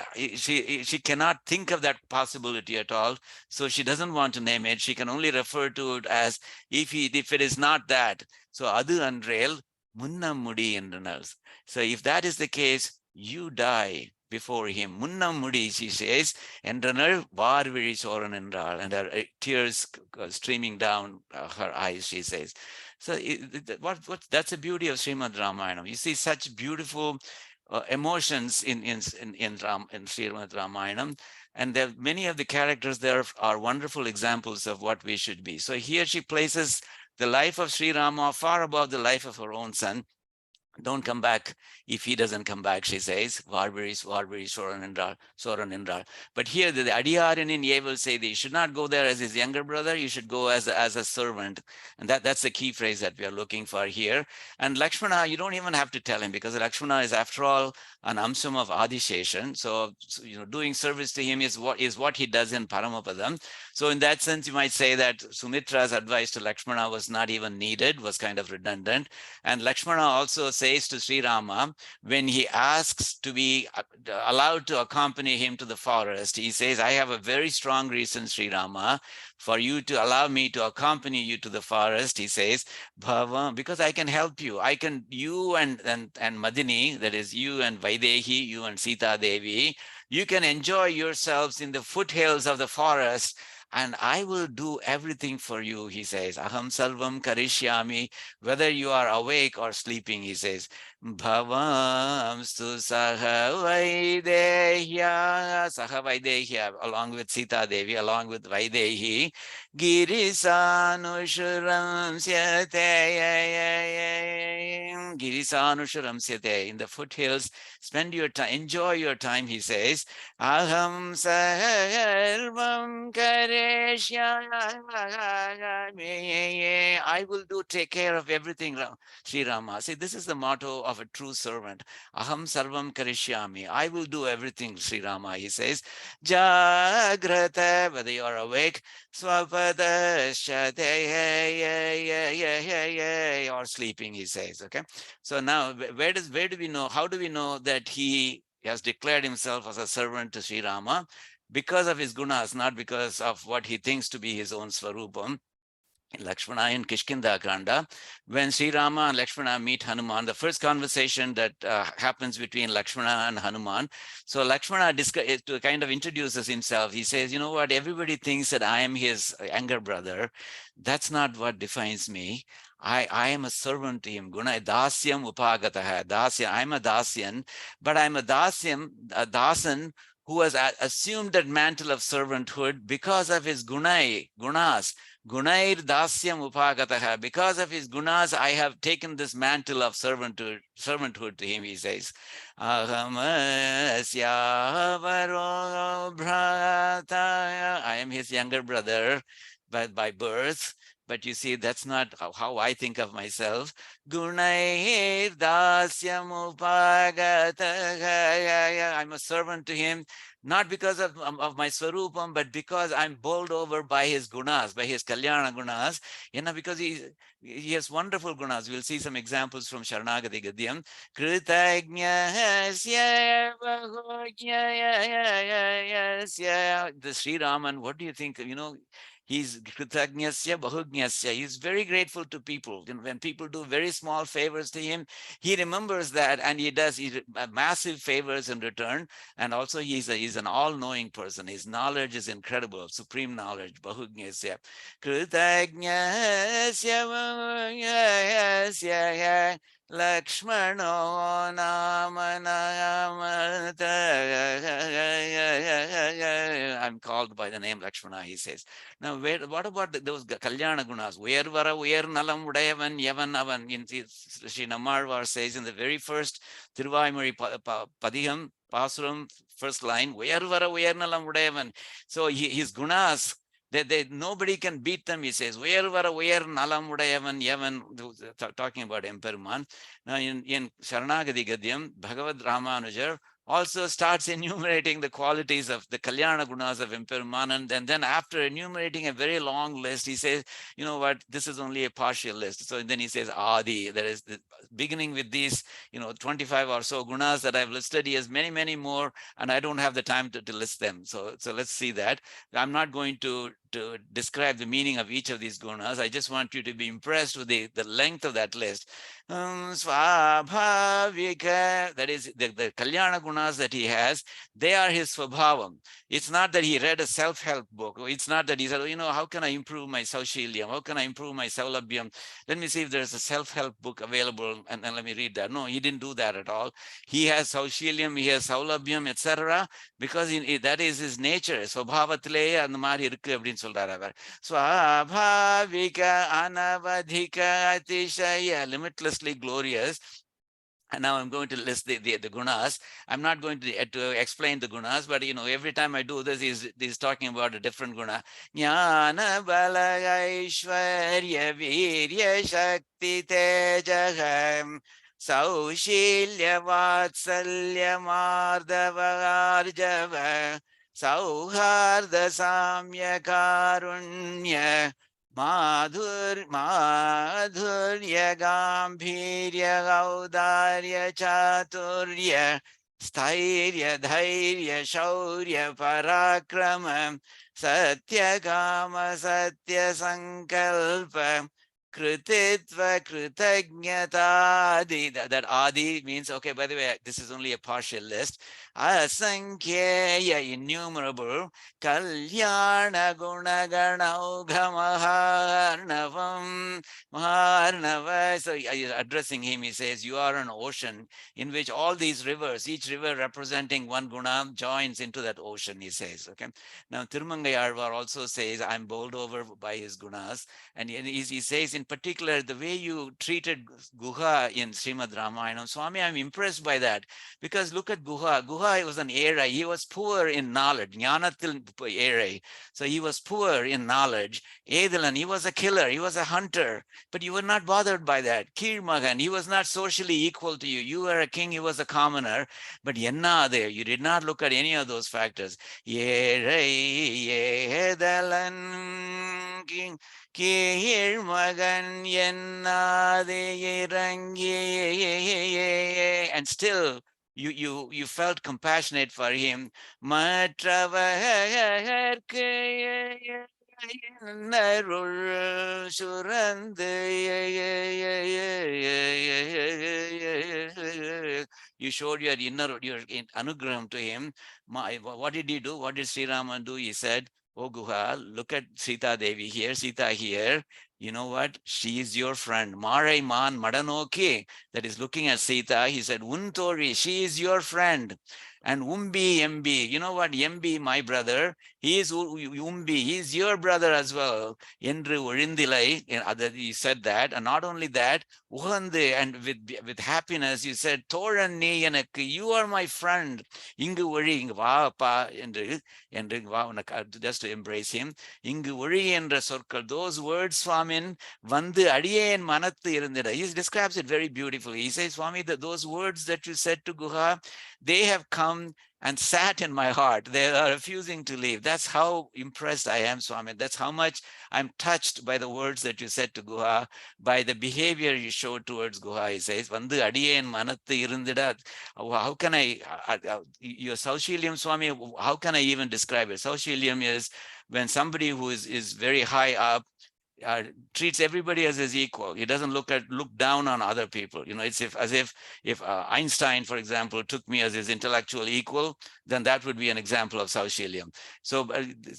cannot think of that possibility at all. So she doesn't want to name it. She can only refer to it as if it is not that. So Adu Andrel, Munnam Mudi என்றனர். So if that is the case, you die before him. Munnam Mudi, she says, என்றனர் வார்விழி சோரன் என்றாள், and her tears streaming down her eyes, she says. So that's the beauty of Srimad Ramayana. You see such beautiful emotions in Srimad Ramayana, and there many of the characters there are wonderful examples of what we should be. So here she places the life of Sri Rama far above the life of her own son. Don't come back if he doesn't come back, she says. Varviri Soran Indra. But here the Adiyarin in Ye will say that you should not go there as his younger brother, you should go as a servant. And that's the key phrase that we are looking for here. And Lakshmana, you don't even have to tell him, because Lakshmana is, after all, an amsam of Adisheshan. So doing service to him is what he does in Paramapadam. So in that sense, you might say that Sumitra's advice to Lakshmana was not even needed, was kind of redundant. And Lakshmana also says to Sri Rama, when he asks to be allowed to accompany him to the forest, he says, I have a very strong reason, Sri Rama, for you to allow me to accompany you to the forest. He says, Bhava, because I can help you. You and Madini, that is you and Vaidehi, you and Sita Devi, you can enjoy yourselves in the foothills of the forest, and I will do everything for you, he says. Aham salvam karishyami, whether you are awake or sleeping, he says. Bhavamstu saha Vaidehya, along with Sita Devi, along with Vaidehi, Girisanushuram Syate, in the foothills, spend your time, enjoy your time, he says. Aham sarvam karishyami, I will take care of everything, Sri Rama. See, this is the motto of a true servant. Aham sarvam karishyami, I will do everything, Sri Rama, he says. Jagrata, whether you are awake, swapadashate, or sleeping, he says. Okay. So now, where do we know? How do we know that he has declared himself as a servant to Sri Rama? Because of his gunas, not because of what he thinks to be his own svarupam. Lakshmana in Kishkinda Kanda, when Sri Rama and Lakshmana meet Hanuman, the first conversation that happens between Lakshmana and Hanuman. So Lakshmana kind of introduces himself. He says, you know what, everybody thinks that I am his younger brother. That's not what defines me. I am a servant to him. Guna dAsyam upagataha. Dasya, I'm a dasyan, but I'm a dasan who has assumed that mantle of servanthood because of his gunas. Gunair dasyam upagataha. Because of his gunas, I have taken this mantle of servanthood to him, he says. I am his younger brother, but by birth. But you see, that's not how I think of myself. Gunair dasyam upagataha. I'm a servant to him, not because of my svarupam, but because I'm bowled over by his gunas, by his kalyANa gunas, because he has wonderful gunas. We'll see some examples from Sharanagati Gadyam. The Sri Raman, what do you think? He's kritagnyasya bahugnyasya. He's very grateful to people. When people do very small favors to him, he remembers that, and he does massive favors in return. And also he's an all-knowing person. His knowledge is incredible, supreme knowledge. Bahugnyasya. Kritagnyasya Lakshmano Namanamata. I'm called by the name Lakshmana, he says. Now, what about those kalyANa gunas? Uyarvara uyar nalam udayavan yavan avan. Sri Nammalvar says in the very first Thiruvaimuri Padiham, Pasuram, first line, uyarvara uyar nalam udayavan. So his gunas, nobody can beat them, he says. Talking about Emperman. Now in Sharanagati Gadyam, Bhagavad Ramanujar also starts enumerating the qualities of the kalyANa gunas of impermanent. And then after enumerating a very long list, he says, you know what, this is only a partial list. So then he says Adi, there is the, beginning with these, 25 or so gunas that I've listed. He has many, many more, and I don't have the time to list them. So let's see that. I'm not going to describe the meaning of each of these gunas. I just want you to be impressed with the length of that list. Swabhavika, that is the kalyANa gunas that he has, they are his swabhavam. It's not that he read a self-help book. It's not that he said, how can I improve my saushilyam? How can I improve my saulabhyam? Let me see if there's a self-help book available, and then let me read that. No, he didn't do that at all. He has saushilyam, he has saulabhyam, etc. because that is his nature. Swabhavatileya and mari irukku appdin solrar our. Swabhavika anavadhika atishaya, limitlessly glorious. And now I'm going to list the gunas. I'm not going to explain the gunas, but every time I do this, he's talking about a different guna. Jnana bala aishwarya virya shakti tejaham saushilya vatsalya mardava arjava sauharda samya karunya madhurya gambhirya gaudarya chaturya stairya dhairya shaurya parakrama satya kama satya sankalpa krititva kritagnyata adi. That adi means, okay, by the way, this is only a partial list. Asankheya, innumerable. kalyANa gunaganaugha maharnava. So addressing him, he says, you are an ocean in which all these rivers, each river representing one guna, joins into that ocean, he says. Okay. Now Thirumangai Alvar also says, I'm bowled over by his gunas. And he says, in particular, the way you treated Guha in Srimad Ramayana, Swami, I'm impressed by that. Because look at Guha. Guha was an Ere. He was poor in knowledge. Jnanatil Ere. So he was poor in knowledge. Edilan, he was a killer. He was a hunter. But you were not bothered by that. Kirmagan, he was not socially equal to you. You were a king. He was a commoner. But Yenna there, you did not look at any of those factors. Yedalan king. And still you felt compassionate for him. You showed your anugraham to him. What did he do? What did Sri Raman do? He said, oh Guha, look at Sita Devi here, Sita here. You know what? She is your friend. Marai man madanoki. That is looking at Sita. He said, Untori, she is your friend. And Umbi, Mb. You know what? Mb, my brother. He is Umbi. He is your brother as well. Endru Urindilai. He said that. And not only that, Uhande, and with happiness, you said, Thoran ni எனக்கு, you are my friend. Ingu Uri, Vapa, just to embrace him. Ingu Uri என்ற சொற்கள், those words, Swamin, வந்து அடியேன் மனத்து இருந்திட. He describes it very beautifully. He says, Swami, that those words that you said to Guha, they have come and sat in my heart. They are refusing to leave. That's how impressed I am, Swami. That's how much I'm touched by the words that you said to Guha, by the behavior you showed towards Guha. He says, Vandu adiyen manathu irundida. How can your Saushiliam, Swami, how can I even describe it? Saushiliam is when somebody who is very high up treats everybody as his equal. He doesn't look down on other people. It's as if Einstein, for example, took me as his intellectual equal, then that would be an example of Saushiliam. So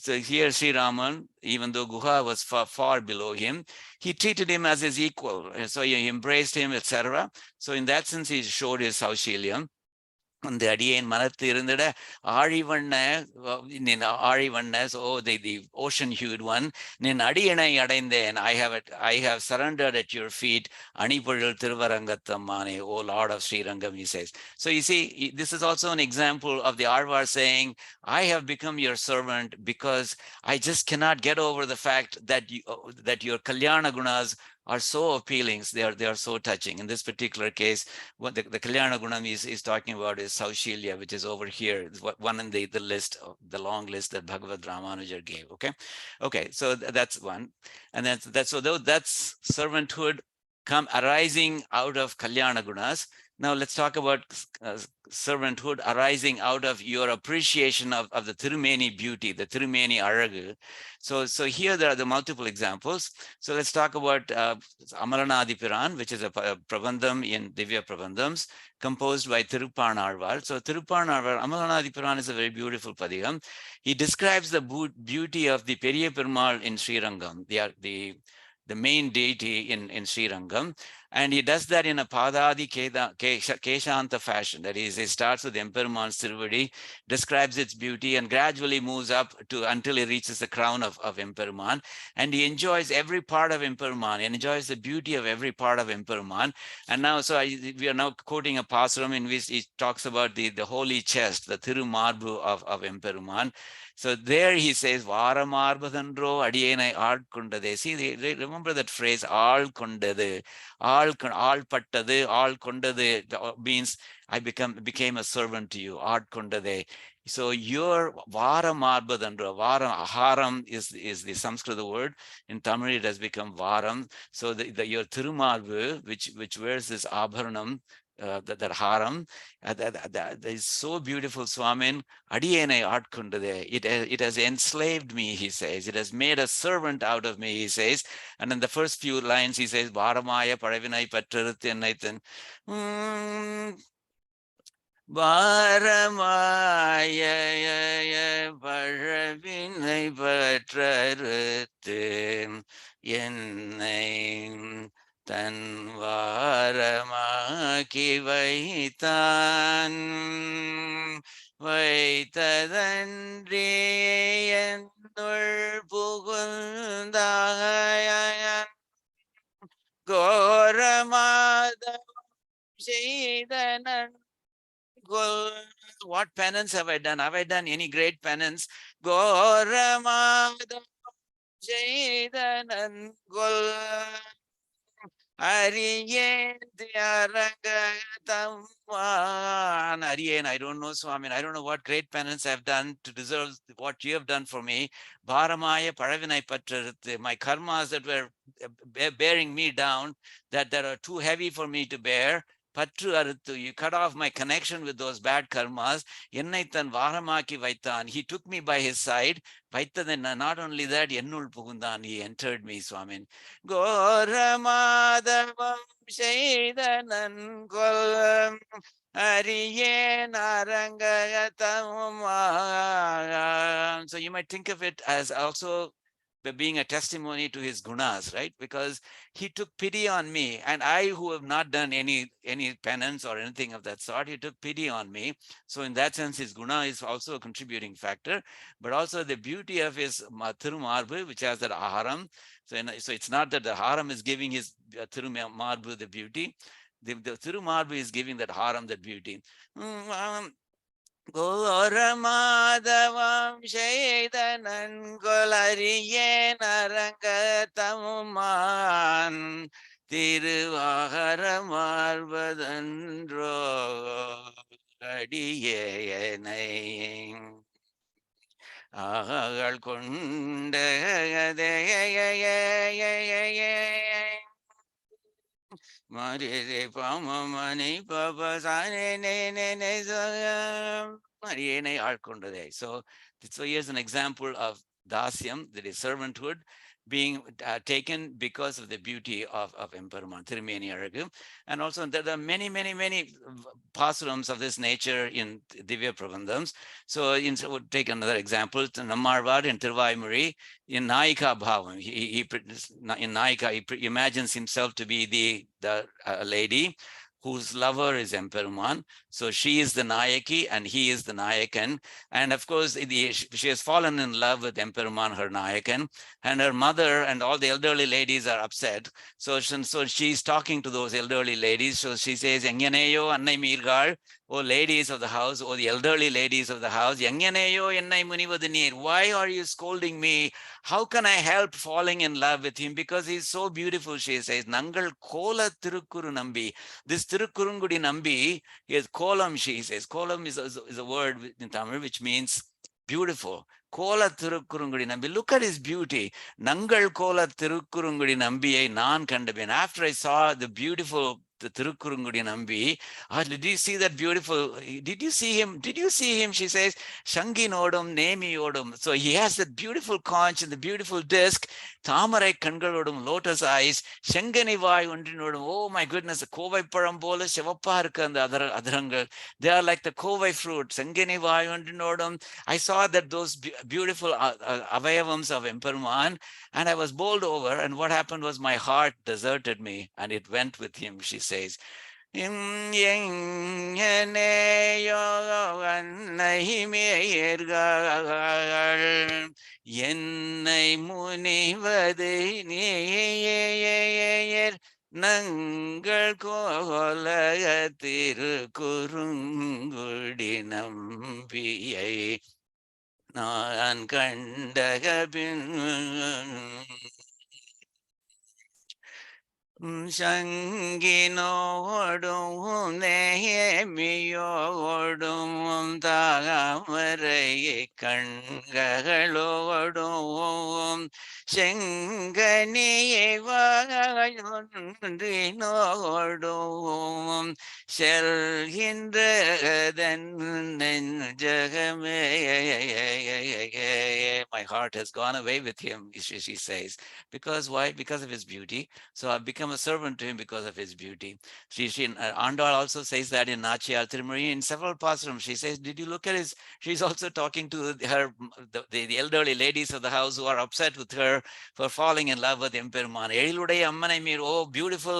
here Sri Raman, even though Guha was far below him, he treated him as his equal. And so he embraced him, etc. So in that sense, he showed his Saushiliam. அந்த அடியேன் மனத்து இருந்திட ஆழிவண்ண so the ocean hued one, நின் அடியனை அடைந்தேன், I have surrendered at your feet, அணிபொழில் திருவரங்கத்தம்மானே, O Lord of Srirangam, he says. So you see, this is also an example of the Alvar saying, I have become your servant because I just cannot get over the fact that your kalyANa gunas are so appealing. They are so touching. In this particular case, what the kalyANa gunam is talking about is Saushilya, which is over here. It's one in the list, the long list that Bhagavad Ramanuja gave. Okay, so that's one. And that's servanthood arising out of kalyANa gunas. Now let's talk about servanthood arising out of your appreciation of the thirumeni beauty, the thirumeni aragu. So here there are the multiple examples. So let's talk about Amaranadipiran, which is a Prabandham in Divya Prabandhams, composed by Thirupanarvar. So Thirupanarvar, Amaranadipiran is a very beautiful padigam. He describes the beauty of the Periya Perumal in Srirangam, the main deity in Srirangam. And he does that in a Padadi Keshanta fashion. That is, he starts with Emperuman's Thiruvadi, describes its beauty, and gradually moves up until he reaches the crown of Emperuman. And he enjoys every part of Emperuman. He enjoys the beauty of every part of Emperuman. And now, we are now quoting a pasuram in which he talks about the holy chest, the Thirumarbu of Emperuman. So there he says, Vara Marbadandro Adiyenai Aadkondade. See, remember that phrase, Aal Kondade, Aal Pattade, Aal Kondade means I became a servant to you, Aadkondade. So your Vara Marbadandro, Vara Aharam is the Sanskrit word. In Tamil it has become Varam. So your Thirumarbu, which wears this Abharanam, that haram, that is so beautiful, Swamin. Adiyenai Aadkondade. It has enslaved me, he says. It has made a servant out of me, he says. And in the first few lines, he says, Varamaya Paravinai Pattarutyanaitan. Varamaya Paravinai Pattarutyan Yennai Tan Varamaki Vaitan Vaitadandri Yendur Pugundayan Goramada Shaidanan. What penance have I done? Have I done any great penance? Goramada Shaidanan Gol. Ariyen, I don't know, Swami. I don't know what great penance I've done to deserve what you have done for me. Bharamaya Paravinai Pattarate, my karmas that were bearing me down, that are too heavy for me to bear. Patru Aruthu, you cut off my connection with those bad karmas. Yennaitan Varamaki Vaitan, he took me by his side. Vaitadan, not only that, Yennul Pugundan, he entered me, Swamin. Goramadavam Shaidanan Kolam Ariyen Arangayatam. So you might think of it as also being a testimony to his gunas, right? Because he took pity on me, and I, who have not done any penance or anything of that sort, he took pity on me. So in that sense, his guna is also a contributing factor, but also the beauty of his Thirumarbu, which has that aharam. So it's not that the haram is giving his Thirumarbu the beauty. The Thirumarbu is giving that haram that beauty. Goramadavam Shaidanan Golariyen Arangatamuman Tiruvaharam Arvadandro Adiyenai Agal Kundade Marire Pamamani Papa Sane Mariene Arkundade. So here's an example of dAsyam, that is servanthood, being taken because of the beauty of Emperuman, Thirumeni Aragu. And also there are many pasurams of this nature in Divya Prabandhams. So we'll take another example. Nammarvad in Tiruvayamuri, in Nayika Bhavam, in Nayika, he imagines himself to be the lady whose lover is Emperuman. So she is the Nayaki and he is the Nayakan. And of course, she has fallen in love with Emperuman, her Nayakan, and her mother and all the elderly ladies are upset. So she's talking to those elderly ladies. So she says, Engyaneyo Annai Mirgal, Oh, ladies of the house, oh, the elderly ladies of the house, "Yanganeyo ennai munivadu neer." Why are you scolding me? How can I help falling in love with him? Because he's so beautiful, she says. Nangal kola tirukuru nambi. This tirukurungudi nambi is kolam, she says. Kolam is a word in Tamil which means beautiful. Kola tirukkurungudi nambi. Look at his beauty. Nangal kola tirukkurungudi nambiyai naan kandabin. After I saw the beautiful the Tirukkurungudi Nambi. Did you see that beautiful? Did you see him? Did you see him? She says, Shangi Nodum, Nemi Odum. So he has that beautiful conch and the beautiful disc, Tamarai Kangalodum, lotus eyes, Shangani Vai Undinodum. Oh my goodness, the Kovai Parambola, Shavaparka, and the other Adrangal. They are like the Kovai fruit, Shangani Vai Undinodum. I saw that those beautiful avayavams of Emperman, and I was bowled over. And what happened was my heart deserted me and it went with him, she says. என்னை முனிவது நேயர் நங்கள் கோல திருக்குறுங்குடி நம்பியை நான் கண்டகபின் சங்கினோடும் நேமியோடும் தாமரை கண்களோடும் செங்கனியை வாயொன்றினோடும் செல்கின்றதன் நெஞ்சகமே. My heart has gone away with him, she says. Because why? Because of his beauty. So I've become a servant to him because of his beauty. Sri Andal also says that in Nachiyar Thirumeni in several pasurams. She says, did you look at his, she's also talking to her, the elderly ladies of the house who are upset with her for falling in love with Emperman. Eludai Ammanai Mir, oh, beautiful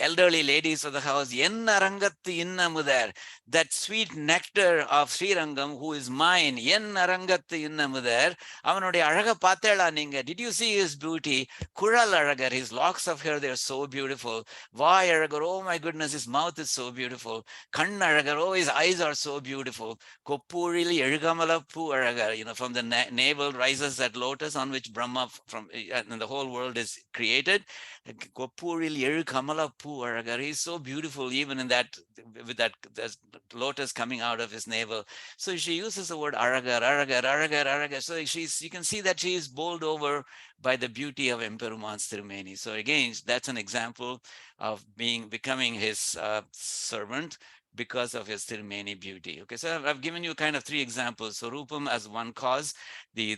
elderly ladies of the house, Yenna Rangattu Innamudar, that sweet nectar of Sri Rangam who is mine, Yenna Rangattu Innamudar, Avanuடைய அழக பார்த்தேளா நீங்க? Did you see his beauty? Kural Aragar, his locks of hair, they're so beautiful. Vai Aragar, oh my goodness, his mouth is so beautiful. Kann Aragar, oh, his eyes are so beautiful. Koppuril Erugamala Pu Aragar, from the navel rises that lotus on which Brahma and the whole world is created. Koppuril Erugamala Pu Aragar, he's so beautiful even in that, with that lotus coming out of his navel. So she uses the word Aragar, Aragar, Aragar, Aragar. So you can see that she is bowled over by the beauty of Emperuman's Thirumeni. So again, that's an example of becoming his servant because of his Thirumeni beauty. Okay, so I've given you kind of three examples. Svarupam as one cause, the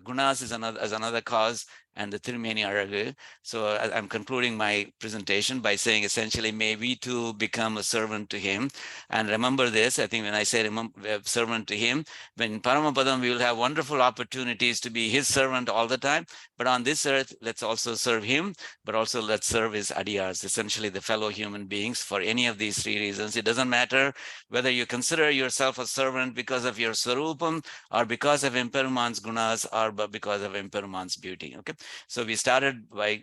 guNAs is another cause, and the Thirumeni Aragu. So I'm concluding my presentation by saying essentially, may we too become a servant to him. And remember this, I think when I say servant to him, when Paramapadam, we will have wonderful opportunities to be his servant all the time. But on this earth, let's also serve him, but also let's serve his adiyars, essentially the fellow human beings, for any of these three reasons. It doesn't matter whether you consider yourself a servant because of your svarupam, or because of Emperuman's guNAs, or because of Emperuman's beauty. Okay, so we started by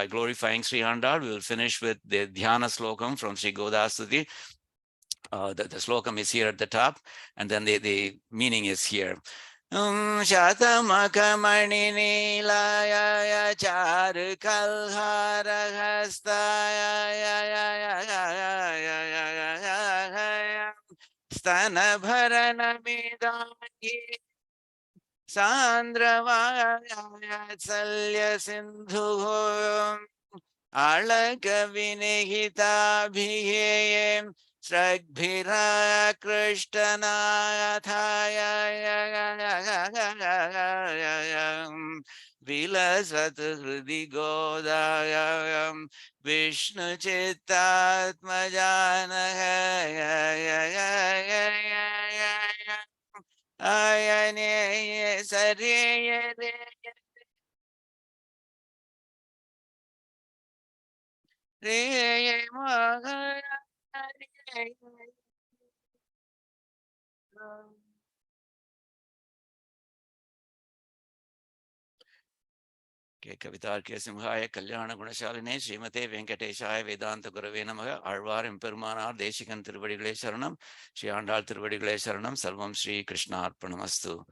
glorifying Sri Andal. We will finish with the dhyana slokam from Sri Godastuti. The slokam is here at the top, and then the meaning is here. Shatamakhamani Nilaya Charu Kalhara Hastaya Stana Bharana Midani Sandravaya Salya Sindhu Alaka Vinihita Sragbhira Krishtanayataya Vilasat Hridi Godayam Vishnu Chittatmajanaya Ayane Sariyane Re Mahara Kavitharkya Simhaya Kalyana Gunashaline Srimate Venkateshaya Vedanta Gurave Namaha Alvar Imperumanar Deshikan Tiruvadigalai Sharanam Sri Andal Tiruvadigalai Sharanam Sarvam Sri Krishna Arpanamastu.